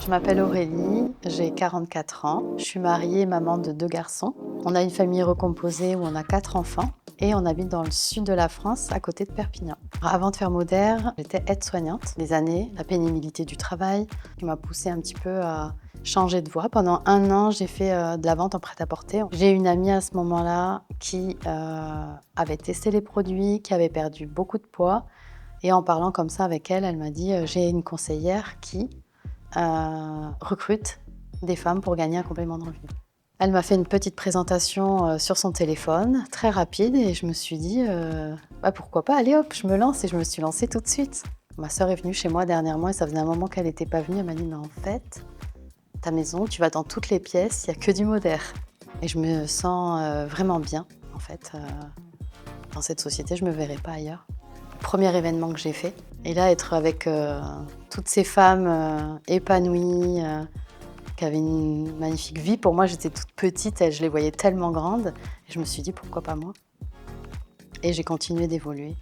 Je m'appelle Aurélie, j'ai 44 ans. Je suis mariée et maman de 2 garçons. On a une famille recomposée où on a 4 enfants et on habite dans le sud de la France, à côté de Perpignan. Avant de faire Moder, j'étais aide-soignante. Les années, la pénibilité du travail qui m'a poussée un petit peu à changer de voie. Pendant 1 an, j'ai fait de la vente en prêt-à-porter. J'ai une amie à ce moment-là qui avait testé les produits, qui avait perdu beaucoup de poids. Et en parlant comme ça avec elle, elle m'a dit j'ai une conseillère qui recrute des femmes pour gagner un complément de revenu. Elle m'a fait une petite présentation sur son téléphone, très rapide, et je me suis dit pourquoi pas, allez hop, je me lance, et je me suis lancée tout de suite. Ma sœur est venue chez moi dernièrement et ça faisait un moment qu'elle n'était pas venue. Elle m'a dit mais en fait, ta maison, tu vas dans toutes les pièces, il n'y a que du Moder. Et je me sens vraiment bien en fait. Dans cette société, je ne me verrai pas ailleurs. Premier événement que j'ai fait. Et là, être avec toutes ces femmes épanouies, qui avaient une magnifique vie. Pour moi, j'étais toute petite, je les voyais tellement grandes. Et je me suis dit, pourquoi pas moi? Et j'ai continué d'évoluer.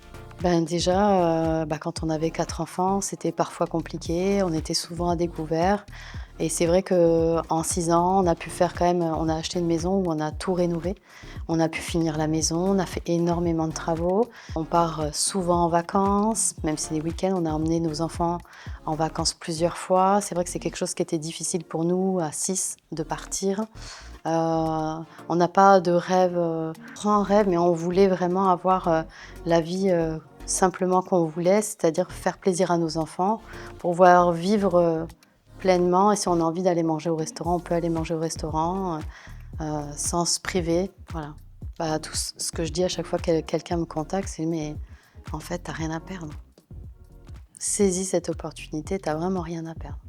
Déjà, quand on avait 4 enfants, c'était parfois compliqué. On était souvent à découvert. Et c'est vrai qu'en 6 ans, on a pu faire quand même, on a acheté une maison où on a tout rénové. On a pu finir la maison, on a fait énormément de travaux. On part souvent en vacances, même si les week-ends, on a emmené nos enfants en vacances plusieurs fois. C'est vrai que c'est quelque chose qui était difficile pour nous, à 6, de partir. On n'a pas de rêve, grand rêve, mais on voulait vraiment avoir la vie simplement qu'on voulait, c'est-à-dire faire plaisir à nos enfants, pour pouvoir vivre pleinement. Et si on a envie d'aller manger au restaurant, on peut aller manger au restaurant sans se priver. Voilà. Tout ce que je dis à chaque fois que quelqu'un me contacte, c'est mais en fait, t'as rien à perdre. Saisis cette opportunité, t'as vraiment rien à perdre.